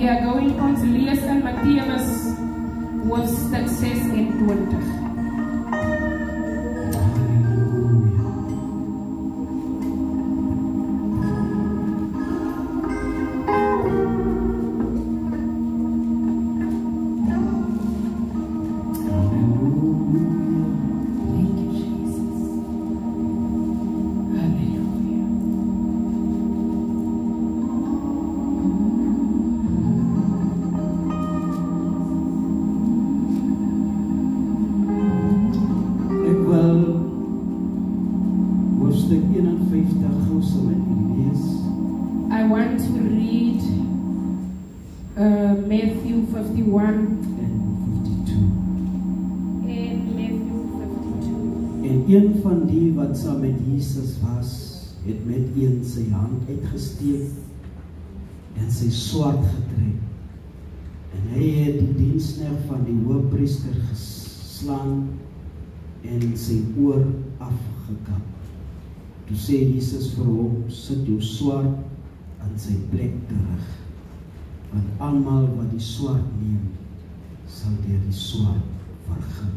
We are going on to lees in Mattheus hoofstuk 26. I want to read Matthew 51 en Matthew 52. En een van die wat saam met Jesus was, het met een sy hand uitgesteek en sy swaard getrek. En hy het die diensknegt van die hoofpriester geslaan en sy oor afgekap. Toe sê Jesus vir hom, sit jou swaard aan sy plek terug, want almal wat die swaard neem, sal deur die swaard vergaan.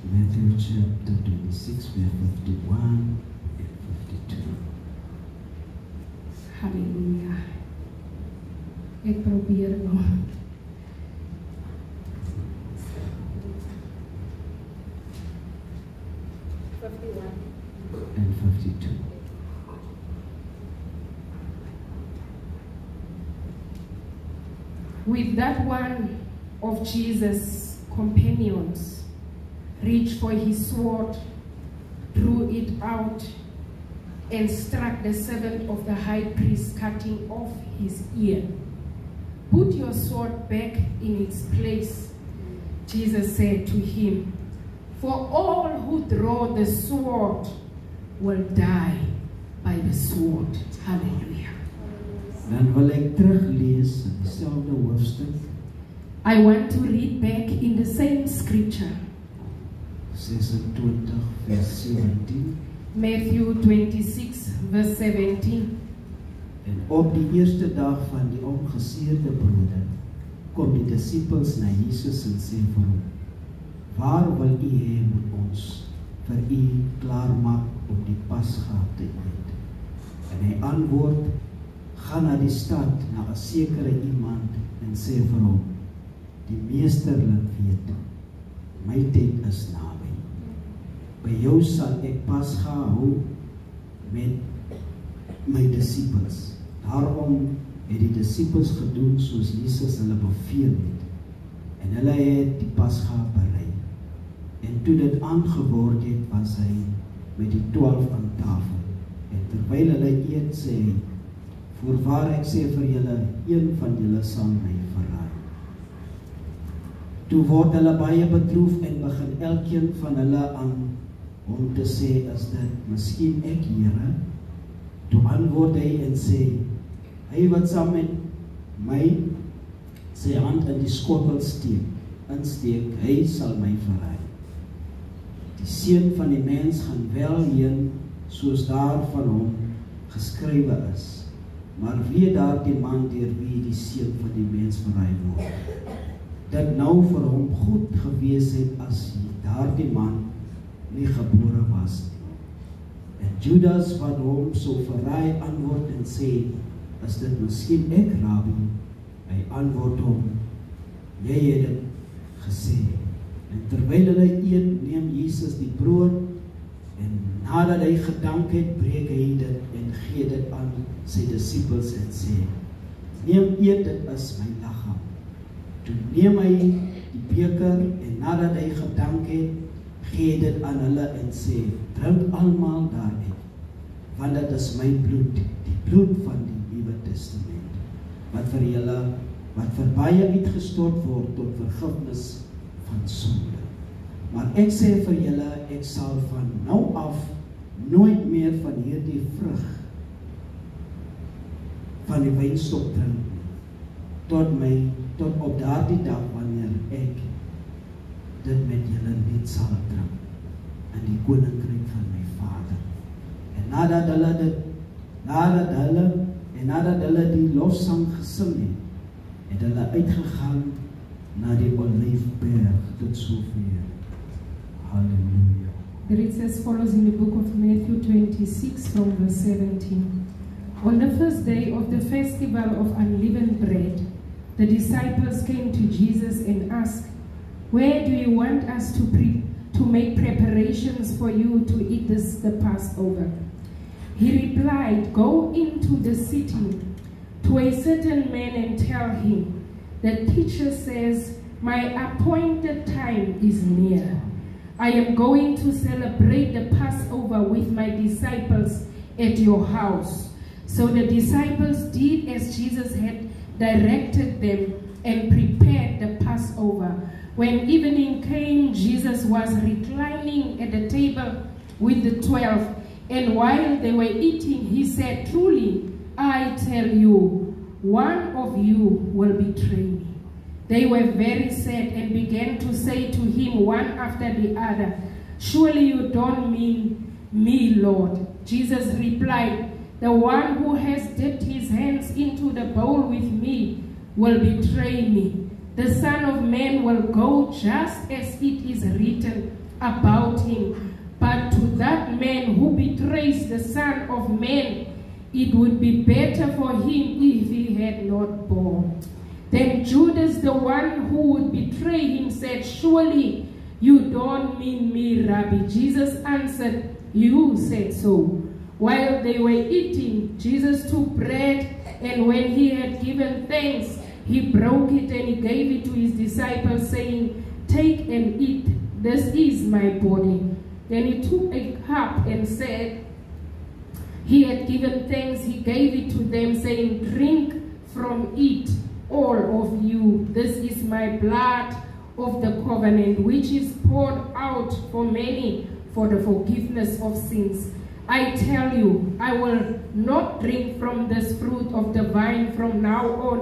Matthew chapter 26, verse 51 and 52. Halleluja. Ek probeer nog. And 52. With that one of Jesus' companions reached for his sword, drew it out, and struck the servant of the high priest, cutting off his ear. Put your sword back in its place, Jesus said to him, for all who draw the sword will die by the sword. Hallelujah. Dan wil ek teruglees in dieselfde hoofstuk. I want to read back in the same scripture. 26 vers 17. Matthew 26 verse 17. En op die eerste dag van die ongeseerde brode kom die disippels na Jesus en sê vir hom, waar wil u hê moet ons vir u klaarmaak om die Pasga te eet? En hy antwoord, ga na die stad, na 'n sekere iemand en sê vir hom, die meester laat weet, my tyd is naby. By jou sal ek Pasga hou met my disippels. Daarom het die disippels gedoen soos Jesus hulle beveel het. En hulle het die Pasga berei. En toe dit aangeword het, was hy met die 12 aan tafel. En terwyl hulle eet, sê hy, voorwaar ek sê vir julle, een van julle sal my verraai. Toe word hulle baie bedroef en begin elkeen van hulle aan om te sê, is dit miskien ek, Here? Toe antwoord hy en sê, hy wat saam met my sy hand in die skottel insteek, hy sal my verraai. Die seun van die mens gaan wel heen, soos daar van hom geskrywe is. Maar wie daar die man deur wie die seun van die mens verraai word? Dit nou vir hom goed gewees het as daar die man nie gebore was nie. En Judas wat hom so verraai antwoord en sê, is dit miskien ek, Rabbi? Hy antwoord hom, jy het dit gesê. En terwyl hulle eet, neem Jesus die brood, en nadat hy gedank het, breek hy dit en gee dit aan sy disippels en sê, neem eet, dit is my liggaam. Toe neem hy die beker, en nadat hy gedank het, gee dit aan hulle en sê, drink almal daaruit, want dit is my bloed, die bloed van die Nuwe Testament, wat vir julle, wat vir baie uitgestort word tot vergifnis van sonde. Maar ek sê vir julle, ek sal van nou af nooit meer van hierdie vrug van die wynstok drink, tot op daardie dag wanneer ek dit met julle net sal drink in die koninkryk van my Vader. En nadat hulle En nadat hulle die lofsang gesing het hulle uitgegaan na die Olyfberg. Tot sover. Halleluja. The read as follows in the book of Matthew 26 from verse 17. On the first day of the festival of unleavened bread, the disciples came to Jesus and asked, "Where do you want us to make preparations for you to eat the Passover?" He replied, "Go into the city to a certain man and tell him, 'The teacher says, my appointed time is near. I am going to celebrate the Passover with my disciples at your house.' So the disciples did as Jesus had directed them and prepared the Passover. When evening came, Jesus was reclining at the table with the 12, and while they were eating, he said, 'Truly, I tell you, one of you will betray me.' They were very sad and began to say to him one after the other, 'Surely you don't mean me, Lord.' Jesus replied, 'The one who has dipped his hands into the bowl with me will betray me. The Son of Man will go just as it is written about him. But to that man who betrays the Son of Man, it would be better for him if he had not born.' Then Judas, the one who would betray him, said, 'Surely you don't mean me, Rabbi.' Jesus answered, 'You said so.' While they were eating, Jesus took bread, and when he had given thanks, he broke it and he gave it to his disciples, saying, 'Take and eat. This is my body.' Then he took a cup and said, he had given thanks, he gave it to them, saying, 'Drink from it, all of you. This is my blood of the covenant, which is poured out for many for the forgiveness of sins. I tell you, I will not drink from this fruit of the vine from now on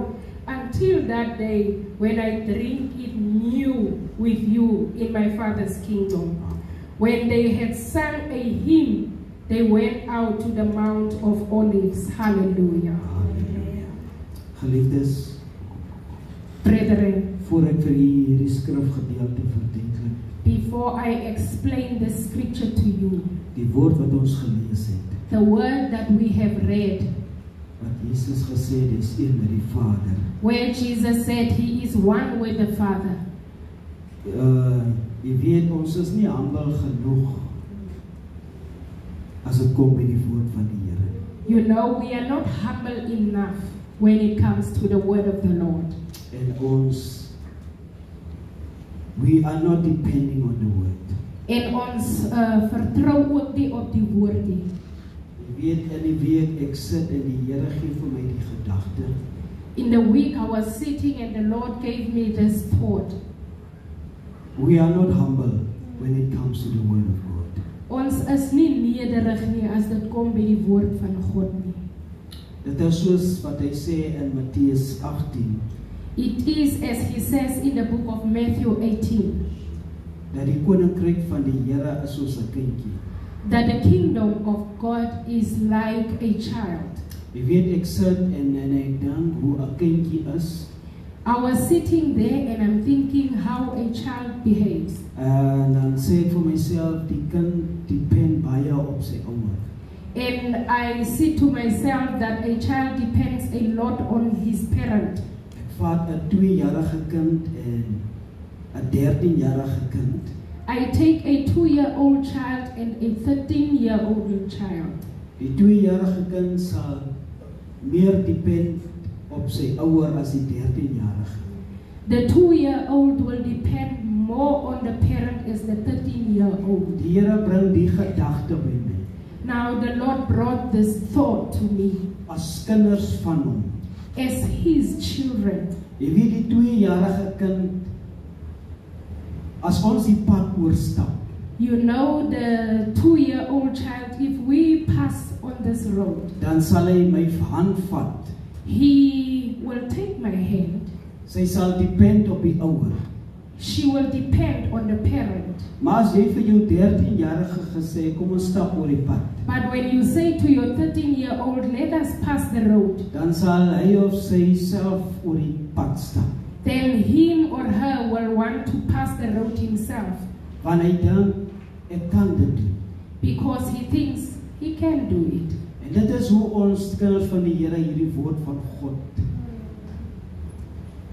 until that day when I drink it new with you in my Father's kingdom.' When they had sung a hymn, they went out to the Mount of Olives." Hallelujah. Halleluja. Geliefdes, Brethren, voor ek vir u hierdie skrifgedeelte verduidelik, before I explain the scripture to you, die woord wat ons gelees het, the word that we have read, wat Jesus gesê het, is een met die Vader. where Jesus said he is one with the Father. Jy weet, ons is nie humble genoeg as dit kom by die woord van die Here. You know, we are not humble enough when it comes to the word of the Lord. En we are not depending on the word. En ons vertrou ook nie op die woord nie. Jy weet, in die week ek sit en die Here gee vir my die gedagte. In the week I was sitting and the Lord gave me this thought. We are not humble when it comes to the word of God. Ons is nie nederig nie as dit kom by die woord van God nie. Dit is soos wat hy sê in Matteus 18. It is as he says in the book of Matthew 18. Dat die koninkryk van die Here is soos 'n kindjie. That the kingdom of God is like a child. Jy weet, ek sit en ek dink hoe 'n kindjie is. I was sitting there and I'm thinking how a child behaves. En dan sê ek vir myself, die kind depend baie op sy ouer. And I see to myself that a child depends a lot on his parent. Ek vat 'n 2-jarige kind en 'n 13-jarige kind. I take a 2-year-old child and a 13-year-old child. Die 2-jarige kind sal meer depend op sy ouer as die 13-jarige. The 2-year-old will depend more on the parent as the 13-year-old. Die Here bring die gedagte by my. Now the Lord brought this thought to me. As kinders van hom. As his children. Jy weet, die 2-jarige kind, as ons die pad oorstap, you know, the 2-year-old child, if we pass on this road, dan sal hy my hand vat. He will take my hand. Sy sal depend op die ouer. she will depend on the parent. Maar as jy vir jou 13-jarige gesê, kom ons stap oor die pad, But when you say to your 13-year-old, let us pass the road, dan sal hy of sy self oor die pad stap. then him or her will want to pass the road himself Want hy dink, ek kan dit doen. because he thinks he can do it. En dit is hoe ons kinders van die Here hierdie woord van God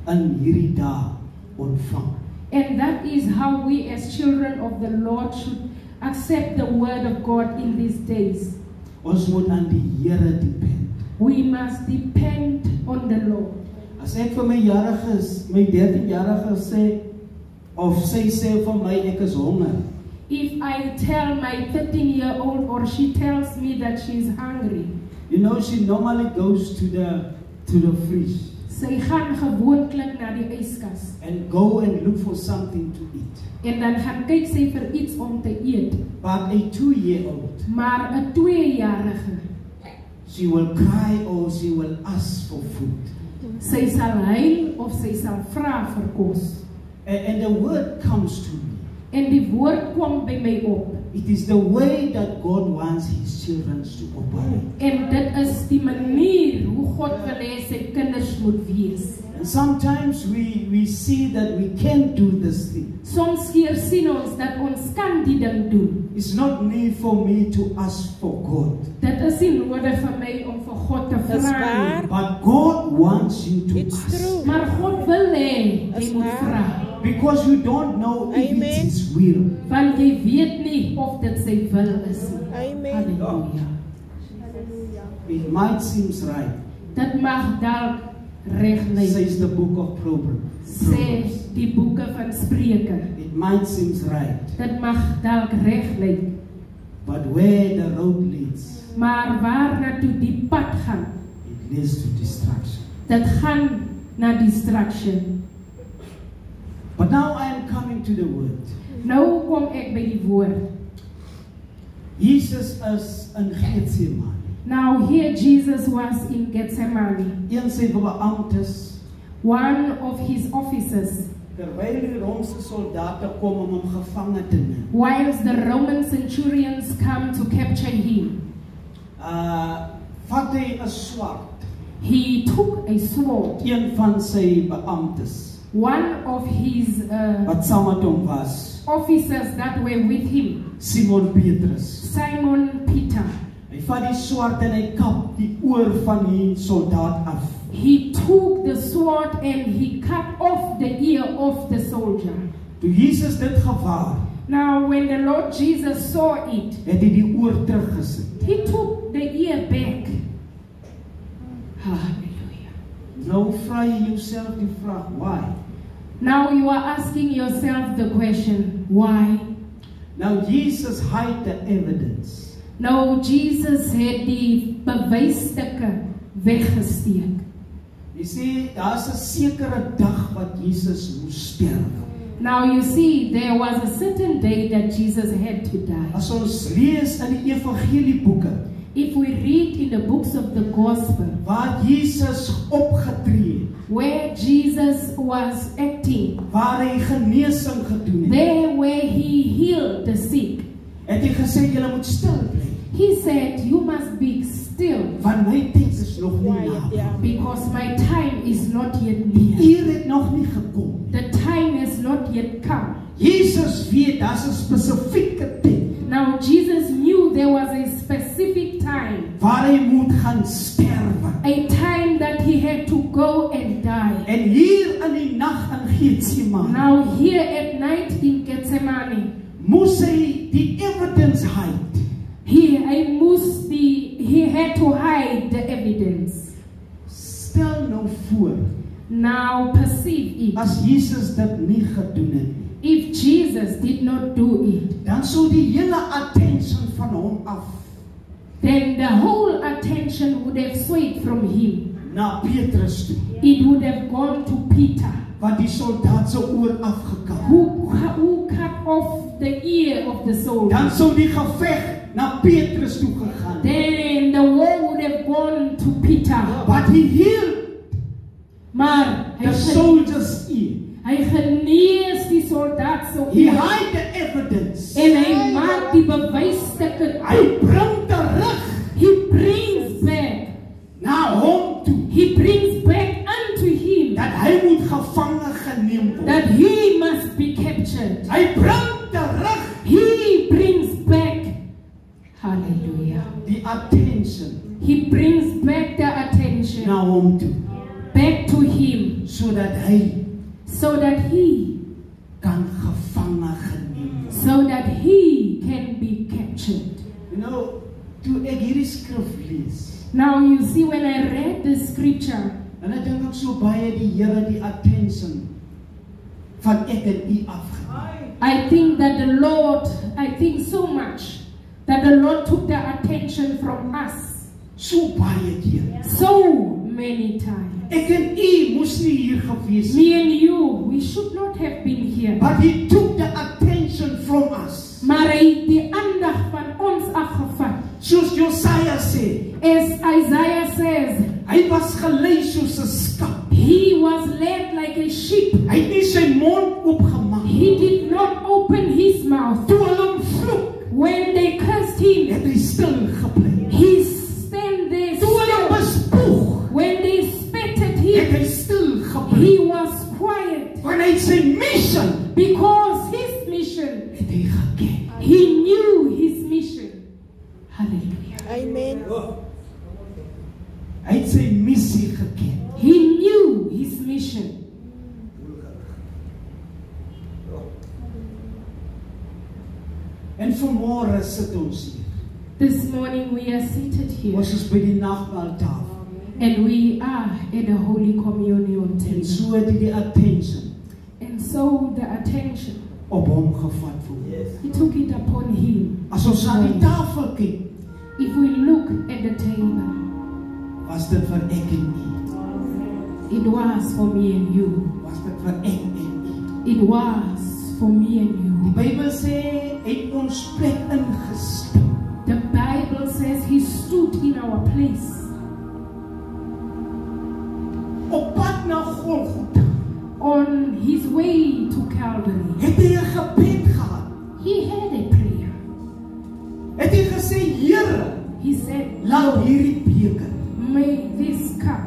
in hierdie dae ontvang. And that is how we as children of the Lord should accept the word of God in these days. Ons moet aan die Here depend. We must depend on the Lord. As ek vir my 13-jarige sê, of sy sê vir my ek is honger, If I tell my 13-year-old or she tells me that she is hungry, you know, she normally goes to the fridge sy gaan gewoonlik na die yskas and go and look for something to eat. en dan gaan kyk sy vir iets om te eet. But a 2-year-old, Maar 'n 2-jarige, she will cry or she will ask for food. sy sal huil of sy sal vra vir kos. And the word comes to me. En die woord kom by my op. It is the way that God wants His children to operate. En dit is die manier hoe God wil hê sy kinders moet wees. And sometimes we see that we can't do this thing. Soms keer sien ons dat ons kan die ding doen. It's not need for me to ask for God. Dit is nie nodig vir my om vir God te Dis vra waar. nie. But God wants you to It's ask. true. Maar God wil hê Dis jy moet waar. vra. Because you don't know if Amen. it's His will. Want jy weet nie of dit sy wil is nie. Amen. Halleluja. It might seem right, Dit mag dalk reg lyk, says the book of Proverbs. sê die boeke van Spreuke. It might seem right, Dit mag dalk reg lyk, but where the road leads, maar waar na toe die pad gaan, it leads to destruction. dit gaan na distraction. But now I am coming to the word. Nou kom ek by die woord. Jesus is in Gethsemane. Now here Jesus was in Gethsemane. Een sy beamptes, One of his officers, terwyl die Romeinse soldate kom om hom gevange te neem, whilst the Roman centurions come to capture him, vat hy 'n swaard, he took a sword. een van sy beamptes One of his wat saam met hom was, officers that were with him, Simon Petrus. Simon Peter, Hy vat die swaard en hy kap die oor van die soldaat af. he took the sword and he cut off the ear of the soldier. Toe Jesus dit gewaar, Now when the Lord Jesus saw it, het hy die oor teruggesit. he took the ear back. Hallelujah. Nou vra jy jouself die vraag, why? Now you are asking yourself the question, why? Now Jesus hide the evidence. Nou Jesus het die bewysstukke weggesteek. Jy sê, daar's 'n sekere dag wat Jesus moes sterwe. Now you see, there was a certain day that Jesus had to die. As ons lees in die evangelieboeke, If we read in the books of the gospel, waar Jesus opgetree het, where Jesus was acting, waar hy genesing gedoen het, there where he healed the sick, het hy gesê, julle moet stil bly, he said, you must be still, want my tyd is nog nie Quiet, naby. yeah. because my time is not yet near. Uur het nog nie gekom. The time has not yet come. Jesus weet, daar's 'n spesifieke tyd Now Jesus knew there was a specific time, waar hy moet gaan sterwe. a time that he had to go and die. En hier in die nag in Gethsemane, Now here at night in Gethsemane, moes hy die evidence hide. he had to hide the evidence. Stel nou voor, Now perceive it. as Jesus dit nie gedoen het nie, If Jesus did not do it, dan sou die hele attention van hom af then the whole attention would have swayed from him. na Petrus toe, It would have gone to Peter, wat die soldaat se oor afgekap. who cut off the ear of the soldier. Dan sou die geveg na Petrus toe gegaan. Then the war would have gone to Peter. But he healed Maar the soldier's ear. hy genees die soldaat se He oë hide the evidence. en hy maak die bewysstukke. Hy bring terug He brings back. na hom toe He brings back unto him dat hy moet gevange geneem word. that he must be captured. Hy bring terug He brings back, hallelujah. die attention He brings back the attention na hom toe back to him sodat hy so that he kan gevange geneem word. so that he can be captured. You know, toe ek hierdie skrif lees, Now you see, when I read the scripture, en ek dink ek so baie die Here die attention van ek en u afgeneem. I think that the Lord, I think so much that the Lord took the attention from us So baie keer. so many times. Ek en u moes nie hier gewees het. Me and you, we should not have been here. But he took the attention from us. Maar hy het die aandag van ons afgevat. Soos Josiah sê, As Isaiah says, hy was gelei soos 'n skaap. he was led like a sheep. Hy het nie sy mond oopgemaak. He did not open his mouth. Toe hulle hom vloek, When they cursed him, het hy stil gebly. he stand there Toe hulle hom still. bespoeg, When they spat at het him, hy stil gebly. he was quiet. Want hy het sy mission, Because his mission, het hy geken. he knew his mission. Hallelujah. Amen. Hy het sy missie geken. He knew his mission. En vanmôre sit ons hier. This morning we are seated here Ons is by die nagmaaltafel. and we are at the Holy Communion En table. so het hy die attention And so the attention, op hom gevat word. he took it upon him. As ons na die tafel kyk, If we look at the table, was dit vir ek en u. it was for me and you. Was dit vir ek en u. It was for me and Die you. Bybel sê hy het ons plek ingestap. The Bible says he stood in our place. Op pad na Golgotha On his way to Calvary, het hy 'n gebed gehad. he had a prayer. Het hy gesê, Here, He said, laat hierdie beker may this cup,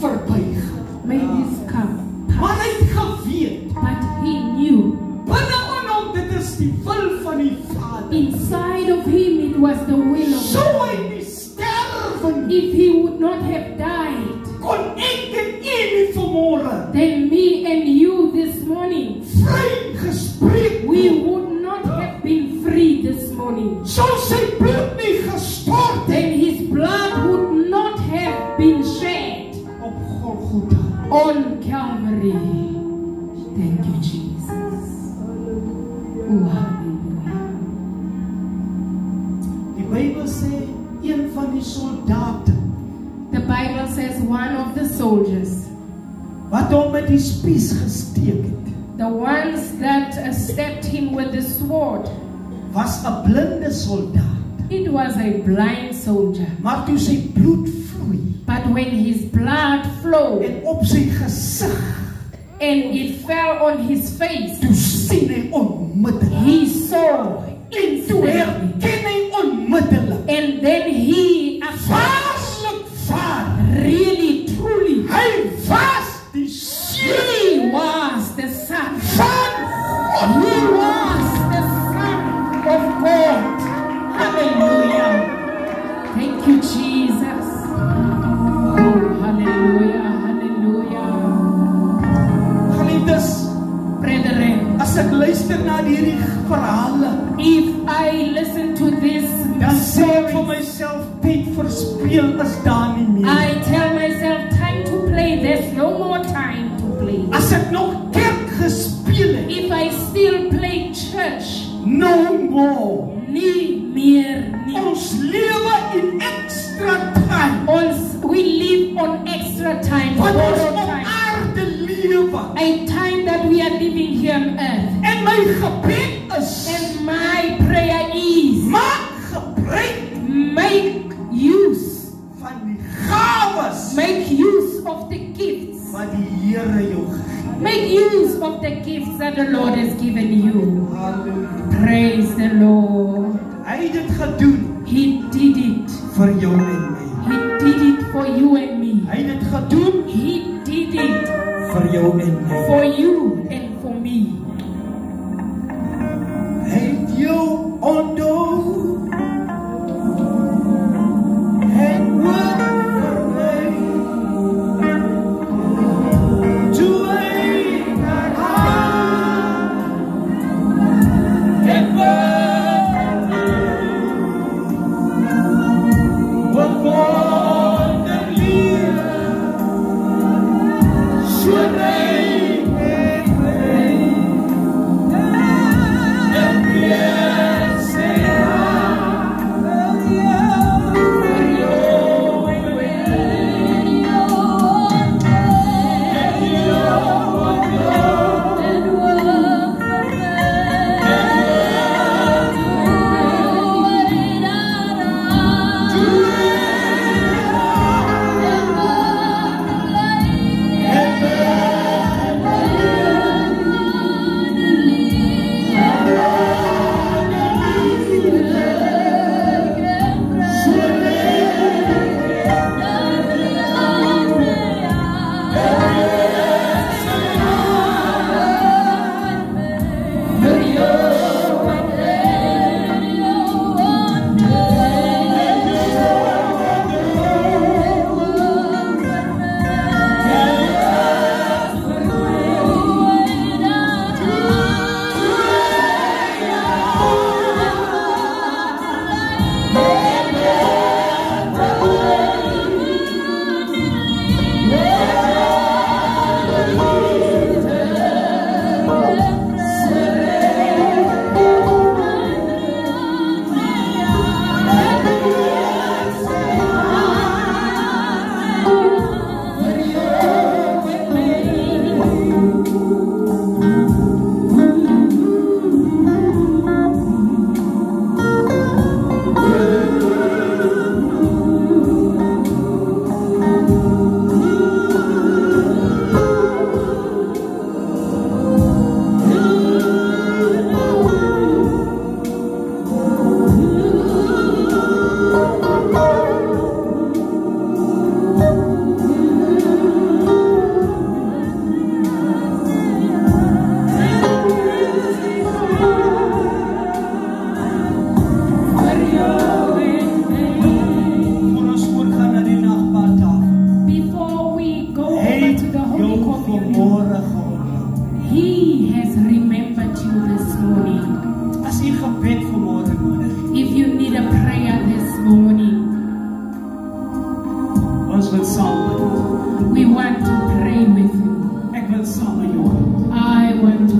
verbygaan. may this cup Maar pass. hy het geweet, But he knew binne in hom, dit is die wil van die Vader. inside of him it was the will of So God. hy nie sterwe nie. If he would not have died, Kon ek en u nie vanmôre then me and you this morning, vry gespreek we word. would not have been free this morning. Sou sy bloed nie gestort het Then his blood would not have been shed op Golgotha. on Calvary. Thank you, Jesus. Oh, hallelujah. Die Bybel sê een van die soldate The Bible says one of the soldiers, wat hom met die spies gesteek het, the ones that stabbed him with the sword, was 'n blinde soldaat. it was a blind soldier. Maar toe sy bloed vloei But when his blood flowed en op sy gesig, and it fell on his face, toe sien hy onmiddellik. he saw En toe instantly. herken hy onmiddellik. And then he Waarlik waar, really, truly, hy was die seun he was the son. van God. He was the son of God. Hallelujah. Thank you, Jesus. Oh, hallelujah, hallelujah. Geliefdes, Brethren, as ek luister na hierdie verhale, if I listen to this dan sê ek vir story, myself, tyd verspeel is daar nie meer. I tell myself, time to play. There's no more time to play. As ek nog kerk gespeel het, If I still play church, no more. nie meer nie. Ons lewe in extra time. We live on extra time, Want ons borrowed op time. aarde lewe. A time that we are living here on earth. En my gebed is, And my prayer is, maak gebruik make use van die gawes Make use of of the gifts. wat die Here jou gegee het. Make use of the gifts that the Lord has given you. Halleluja. Praise the Lord. Hy het dit gedoen He did it. vir jou en my. He did it for you and me. Hy het dit gedoen He did it vir jou en my. for you and for me. Hy het jou onthou. Hy het oor vir my. Toe hy na haar het wat wonderlier so rein en rein en weer sê He has remembered you this morning. As jy gebed vanmôre nodig het, If you need a prayer this morning, ons wil saam bid. we want to pray with you. Ek wil saam met jou bid. I want to